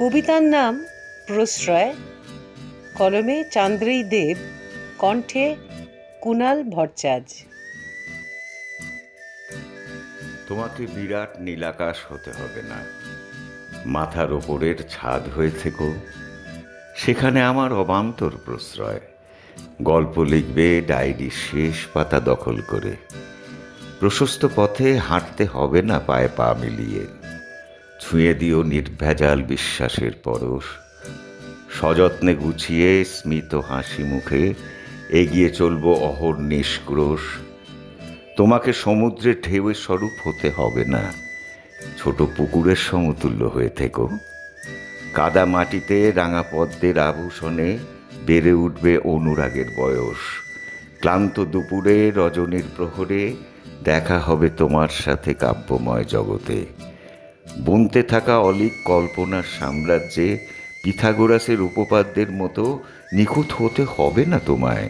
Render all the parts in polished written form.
কবিতার নাম প্রশ্রয়, কলমে চান্দ্রেই দেব, কণ্ঠে কুনাল ভট্টাচার্য। তোমাকে বিরাট নীলাকাশ হতে হবে না, মাথার ওপরের ছাদ হয়ে থেকো। সেখানে আমার অবান্তর প্রশ্রয়। গল্প লিখবে ডায়েরির শেষ পাতা দখল করে। প্রশস্ত পথে হাঁটতে হবে না পায়ে পা মিলিয়ে। ছুঁয়ে দিও নির্ভেজাল বিশ্বাসের পরশ। সযত্নে গুছিয়ে স্মিত হাসি মুখে এগিয়ে চলবো অহর্নিশ ক্রোশ। তোমাকে সমুদ্রের ঢেউয়ের স্বরূপ হতে হবে না, ছোট পুকুরের সমতুল্য হয়ে থেকো। কাদা মাটিতে রাঙা পদ্মের আভূষণে বেড়ে উঠবে অনুরাগের বয়স। ক্লান্ত দুপুরে রজনীর প্রহরে দেখা হবে তোমার সাথে কাব্যময় জগতে। বুনতে থাকা অলীক কল্পনার সাম্রাজ্যে পিথাগোরাসের উপপাদ্যের মতো নিখুঁত হতে হবে না তোমায়।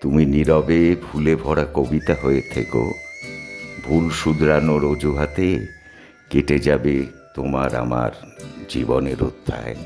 তুমি নীরবে ফুলে ভরা কবিতা হয়ে থেকো। ভুল শুধরানোর অজুহাতে কেটে যাবে তোমার আমার জীবনের অধ্যায়।